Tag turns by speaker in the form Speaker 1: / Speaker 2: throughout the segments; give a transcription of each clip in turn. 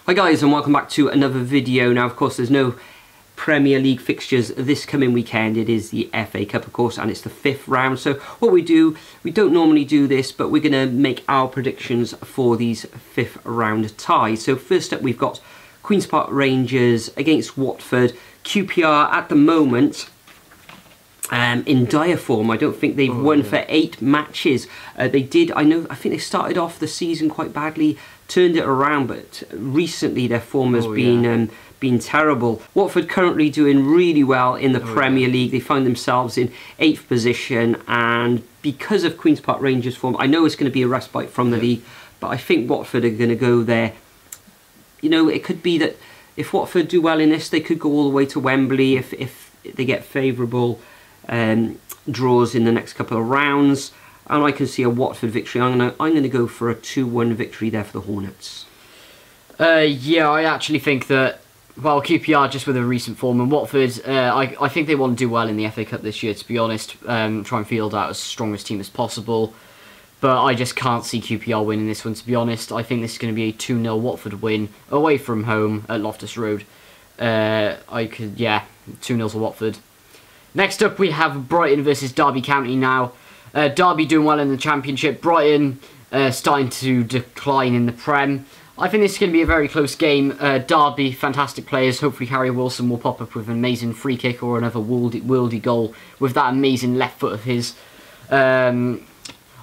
Speaker 1: Hi guys, and welcome back to another video. Now of course there's no Premier League fixtures this coming weekend. It is the FA Cup of course, and it's the 5th round. So what we don't normally do this, but we're going to make our predictions for these 5th round ties. So first up we've got Queen's Park Rangers against Watford. QPR at the moment in dire form. I don't think they've won for 8 matches. I think they started off the season quite badly, turned it around, but recently their form has been terrible. Watford currently doing really well in the Premier League. They find themselves in 8th position, and because of Queen's Park Rangers form, I know it's going to be a respite from the league, but I think Watford are going to go there. You know, it could be that if Watford do well in this, they could go all the way to Wembley if they get favourable draws in the next couple of rounds, and I can see a Watford victory. I'm gonna go for a 2-1 victory there for the Hornets.
Speaker 2: Yeah, I actually think that, well, QPR just with a recent form, and Watford, I think they want to do well in the FA Cup this year, to be honest. Try and field out as strong a team as possible, but I just can't see QPR winning this one, to be honest. I think this is going to be a 2-0 Watford win away from home at Loftus Road. 2-0 to Watford. Next up, we have Brighton versus Derby County now. Derby doing well in the Championship. Brighton starting to decline in the Prem. I think this is going to be a very close game. Derby, fantastic players. Hopefully Harry Wilson will pop up with an amazing free kick or another worldy goal with that amazing left foot of his. I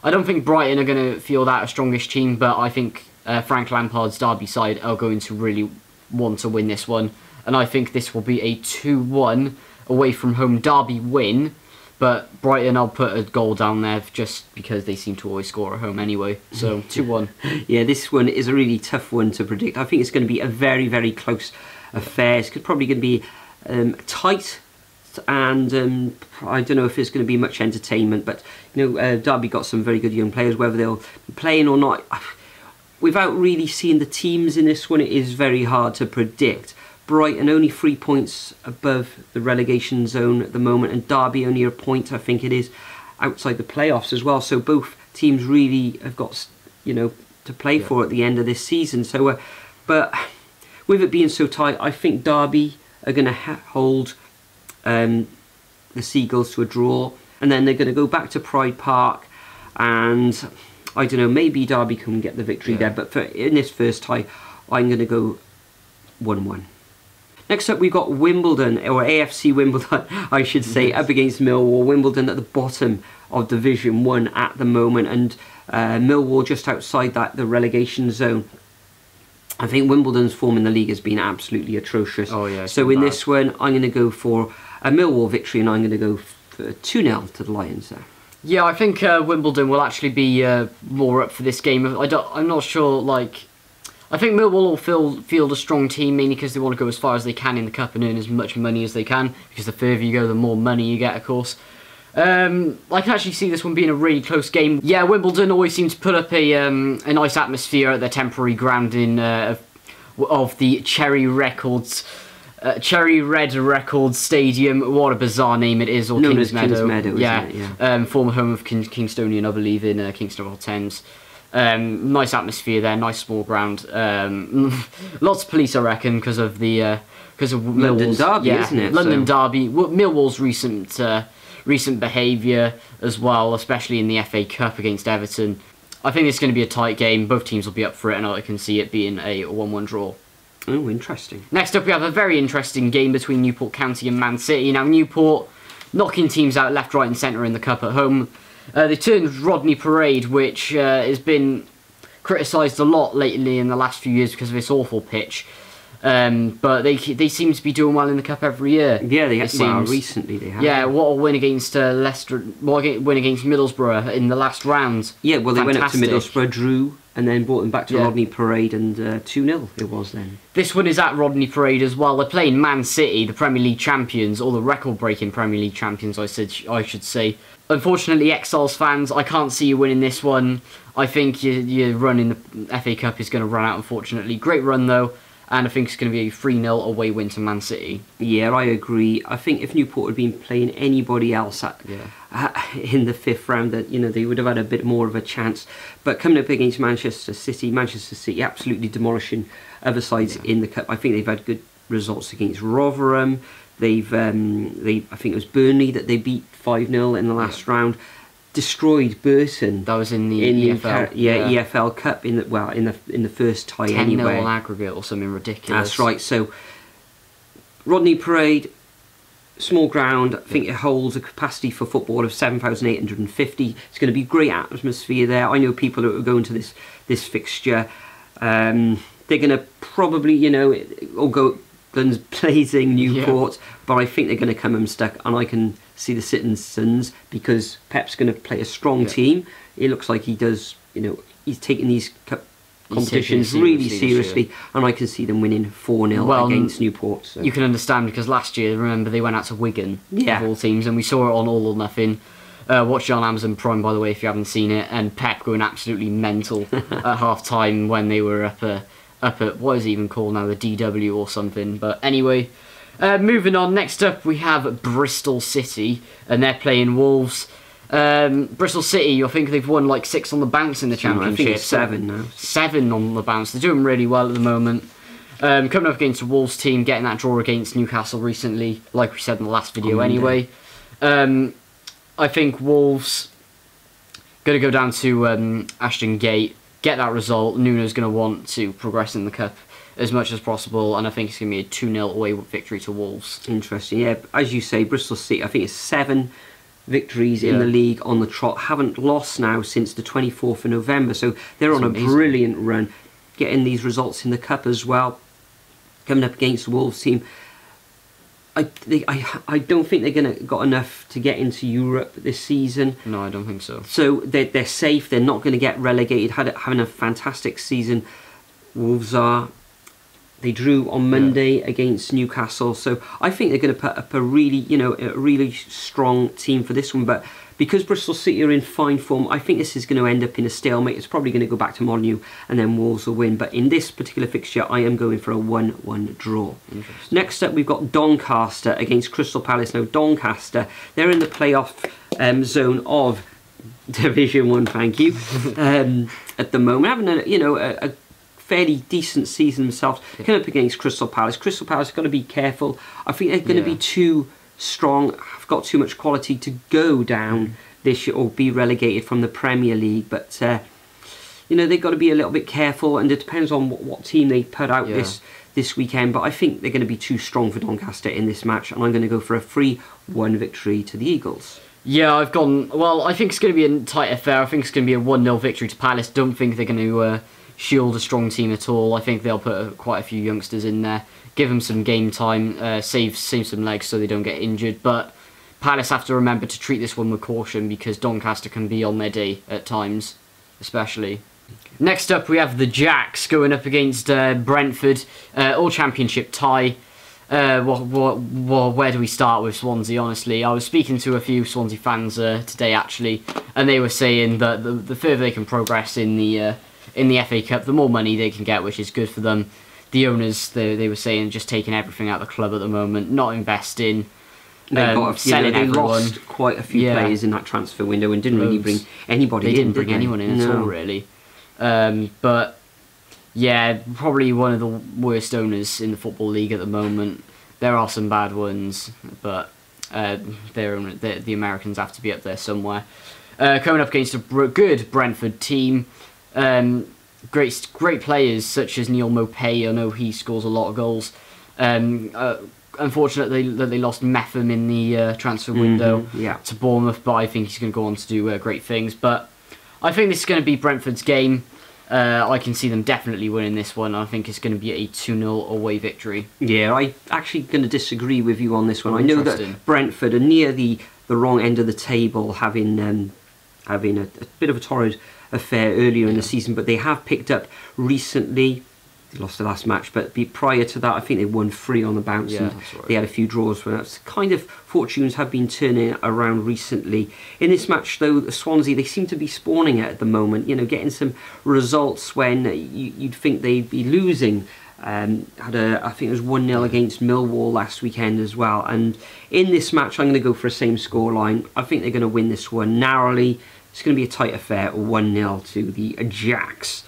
Speaker 2: don't think Brighton are going to field out a strongish team, but I think Frank Lampard's Derby side are going to really want to win this one. And I think this will be a 2-1 away from home Derby win, but Brighton, I'll put a goal down there just because they seem to always score at home anyway. So 2-1.
Speaker 1: Yeah, this one is a really tough one to predict. I think it's going to be a very, very close affair. It's probably going to be tight, and I don't know if there's going to be much entertainment, but you know, Derby got some very good young players. Whether they'll be playing or not, without really seeing the teams in this one, it is very hard to predict. Brighton only 3 points above the relegation zone at the moment, and Derby only a point, I think it is, outside the playoffs as well. So both teams really have got, you know, to play for at the end of this season. So, but with it being so tight, I think Derby are going to hold the Seagulls to a draw, and then they're going to go back to Pride Park, and I don't know, maybe Derby can get the victory there. But in this first tie, I'm going to go 1-1. Next up, we've got Wimbledon, or AFC Wimbledon, I should say, up against Millwall. Wimbledon at the bottom of Division 1 at the moment, and Millwall just outside the relegation zone. I think Wimbledon's form in the league has been absolutely atrocious. So in this one, I'm going to go for a Millwall victory, and I'm going to go for 2-0 to the Lions there.
Speaker 2: Yeah, I think Wimbledon will actually be more up for this game. I'm not sure, like, I think Millwall will field a strong team, mainly because they want to go as far as they can in the cup and earn as much money as they can, because the further you go, the more money you get, of course. I can actually see this one being a really close game. Yeah, Wimbledon always seem to put up a nice atmosphere at their temporary grounding of the Cherry Red Records Stadium. What a bizarre name it is, or Kings Meadow. Yeah, former home of Kingstonian, I believe, in Kingston upon Thames. Nice atmosphere there, nice small ground. Lots of police, I reckon, because of
Speaker 1: London Derby, isn't it?
Speaker 2: London Derby. Millwall's recent behaviour as well, especially in the FA Cup against Everton. I think it's going to be a tight game. Both teams will be up for it, and I can see it being a 1-1 draw.
Speaker 1: Oh, interesting.
Speaker 2: Next up, we have a very interesting game between Newport County and Man City. Now, Newport knocking teams out left, right, and centre in the cup at home. They turned Rodney Parade, which has been criticised a lot lately in the last few years because of this awful pitch. But they seem to be doing well in the cup every year.
Speaker 1: Yeah, they have. Well, recently they have.
Speaker 2: Yeah, what a win against Leicester! What a win against Middlesbrough in the last round.
Speaker 1: Yeah, well, they went up to Middlesbrough, drew, and then brought them back to Rodney Parade, and 2-0 it was then.
Speaker 2: This one is at Rodney Parade as well. They're playing Man City, the Premier League champions, or the record-breaking Premier League champions, I should say. Unfortunately, Exiles fans, I can't see you winning this one. I think your run in the FA Cup is going to run out, unfortunately. Great run, though. and I think it's going to be a 3-0 away win to Man City.
Speaker 1: Yeah, I agree. I think if Newport had been playing anybody else in the 5th round, that they would have had a bit more of a chance. But coming up against Manchester City absolutely demolishing other sides in the cup. I think they've had good results against Rotherham. I think it was Burnley that they beat 5-0 in the last round. Destroyed Burton.
Speaker 2: That was in the EFL.
Speaker 1: EFL Cup in the first tie
Speaker 2: 10-0
Speaker 1: anyway.
Speaker 2: on aggregate or something ridiculous.
Speaker 1: That's right. So Rodney Parade, small ground. I think it holds a capacity for football of 7,850. It's going to be great atmosphere there. I know people who are going to this fixture. They're going to probably all go guns blazing Newport, but I think they're going to come unstuck, and I can see the citizens, because Pep's going to play a strong team. It looks like he does. He's taking these cup competitions really seriously, and I can see them winning 4-0 against Newport. So.
Speaker 2: You can understand, because last year, remember, they went out to Wigan of all teams, and we saw it on All or Nothing. Watch it on Amazon Prime, by the way, if you haven't seen it. And Pep going absolutely mental at half time when they were up at what is it even called now, the DW or something. But anyway, moving on. Next up, we have Bristol City, and they're playing Wolves. Bristol City, I think they've won like 6 on the bounce in the Championship.
Speaker 1: I think it's 7 now.
Speaker 2: 7 on the bounce. They're doing really well at the moment. Coming up against the Wolves team, getting that draw against Newcastle recently, like we said in the last video anyway. I think Wolves going to go down to Ashton Gate, get that result. Nuno's going to want to progress in the cup as much as possible, and I think it's going to be a 2-0 away victory to Wolves.
Speaker 1: Interesting, yeah. As you say, Bristol City, I think it's 7 victories in the league on the trot. Haven't lost now since the 24th of November, so they're on a brilliant run, getting these results in the cup as well. Coming up against the Wolves team, I don't think they're going to got enough to get into Europe this season.
Speaker 2: No, I don't think so.
Speaker 1: So they're safe. They're not going to get relegated. Having a fantastic season, Wolves are. They drew on Monday against Newcastle, so I think they're going to put up a really strong team for this one. But because Bristol City are in fine form, I think this is going to end up in a stalemate. It's probably going to go back to Molineux, and then Wolves will win. But in this particular fixture, I am going for a 1-1 draw. Next up, we've got Doncaster against Crystal Palace. Now, Doncaster, they're in the playoff zone of Division 1. Thank you. At the moment, having a fairly decent season themselves. Coming up against Crystal Palace. Crystal Palace have got to be careful. I think they're going to be too strong. Have got too much quality to go down this year or be relegated from the Premier League. But they've got to be a little bit careful, and it depends on what team they put out this weekend. But I think they're going to be too strong for Doncaster in this match, and I'm going to go for a 3-1 victory to the Eagles.
Speaker 2: Yeah, I've gone. Well, I think it's going to be a tight affair. I think it's going to be a 1-0 victory to Palace. Don't think they're going to shield a strong team at all. I think they'll put quite a few youngsters in there, give them some game time, save some legs so they don't get injured. But Palace have to remember to treat this one with caution, because Doncaster can be on their day at times, especially. Next up, we have the Jacks going up against Brentford, all Championship tie. Where do we start with Swansea? Honestly, I was speaking to a few Swansea fans today actually, and they were saying that the further they can progress in the FA Cup, the more money they can get, which is good for them. The owners, they were saying, just taking everything out of the club at the moment, not investing, selling everyone. They
Speaker 1: lost quite a few players in that transfer window and didn't really bring anybody in.
Speaker 2: They didn't bring anyone in at all, really. But yeah, probably one of the worst owners in the Football League at the moment. There are some bad ones, but the Americans have to be up there somewhere. Coming up against a good Brentford team. Great players such as Neil Maupay. I know he scores a lot of goals. Unfortunately, they lost Metham in the transfer window to Bournemouth, but I think he's going to go on to do great things. But I think this is going to be Brentford's game. I can see them definitely winning this one. I think it's going to be a 2-0 away victory. Yeah, I'm actually going to disagree with you on this one. I know that Brentford are near the wrong end of the table, having a bit of a torrid affair earlier in the season, but they have picked up recently. They lost the last match, but prior to that, I think they won 3 on the bounce, and they had a few draws. Where that's kind of fortunes have been turning around recently. In this match, though, the Swansea, they seem to be spawning it at the moment. Getting some results when you'd think they'd be losing.
Speaker 1: I think it was 1-0 against Millwall last weekend as well. And in this match, I'm going to go for the same scoreline. I think they're going to win this one narrowly. It's going to be a tight affair, 1-0 to the Ajax.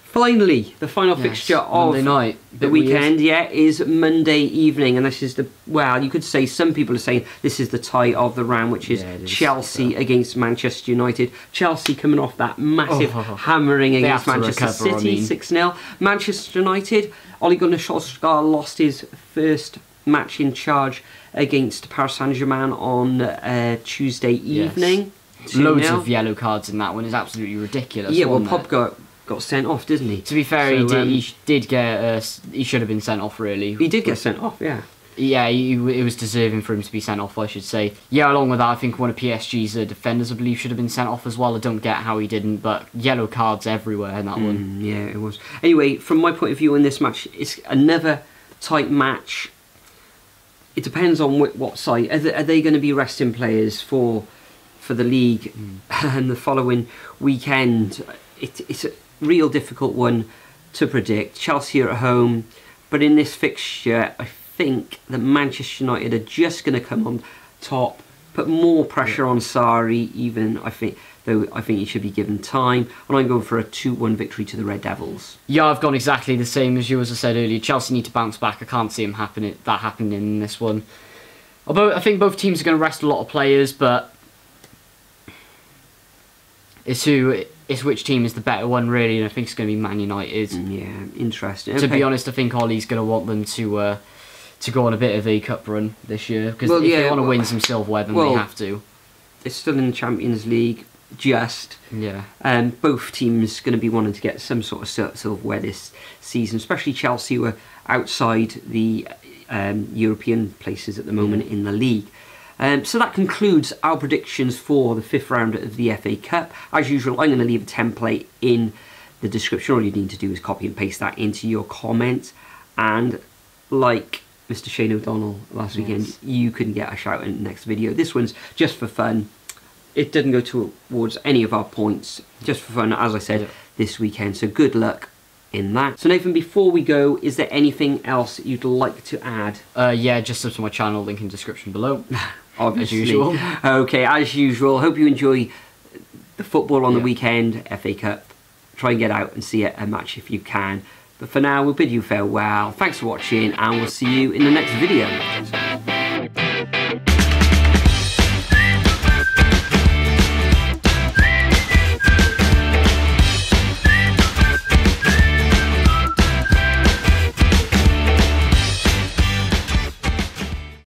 Speaker 1: Finally, the final fixture of the weekend, is Monday evening, and this is you could say, some people are saying this is the tie of the round, which is Chelsea against Manchester United. Chelsea coming off that massive hammering against Manchester City, 6-0. Manchester United, Ole Gunnar Solskjaer lost his first match in charge against Paris Saint-Germain on Tuesday evening.
Speaker 2: Loads of yellow cards in that one. Is absolutely ridiculous.
Speaker 1: Yeah, well, Pop got sent off, didn't he?
Speaker 2: To be fair, he should have been sent off, really.
Speaker 1: He did get sent off, yeah.
Speaker 2: Yeah, it was deserving for him to be sent off, I should say. Yeah, along with that, I think one of PSG's defenders, I believe, should have been sent off as well. I don't get how he didn't, but yellow cards everywhere in that one.
Speaker 1: Yeah, it was. Anyway, from my point of view in this match, it's another tight match. It depends on what side. Are they going to be resting players for the league and the following weekend? It's a real difficult one to predict. Chelsea are at home, but in this fixture, I think that Manchester United are just going to come on top, put more pressure on Sarri, even, I think he should be given time, and I'm going for a 2-1 victory to the Red Devils.
Speaker 2: Yeah, I've gone exactly the same as you, as I said earlier. Chelsea need to bounce back. I can't see that happening in this one. Although I think both teams are going to rest a lot of players, but it's which team is the better one, really, and I think it's going to be Man United.
Speaker 1: Yeah, interesting.
Speaker 2: To be honest, I think Ollie's going to want them to go on a bit of a cup run this year, because if they want to win some silverware, then they have to.
Speaker 1: They're still in the Champions League, both teams going to be wanting to get some sort of silverware this season, especially Chelsea, who are outside the European places at the moment in the league. So that concludes our predictions for the 5th round of the FA Cup. As usual, I'm going to leave a template in the description. All you need to do is copy and paste that into your comment. And like Mr. Shane O'Donnell last weekend, you can get a shout in the next video. This one's just for fun. It didn't go towards any of our points, just for fun, as I said, this weekend. So good luck in that. So Nathan, before we go, is there anything else you'd like to add?
Speaker 2: Yeah, just sub to my channel, link in the description below.
Speaker 1: Obviously.
Speaker 2: As usual.
Speaker 1: Okay, as usual. Hope you enjoy the football on the weekend, FA Cup. Try and get out and see a match if you can. But for now, we'll bid you farewell. Thanks for watching, and we'll see you in the next video.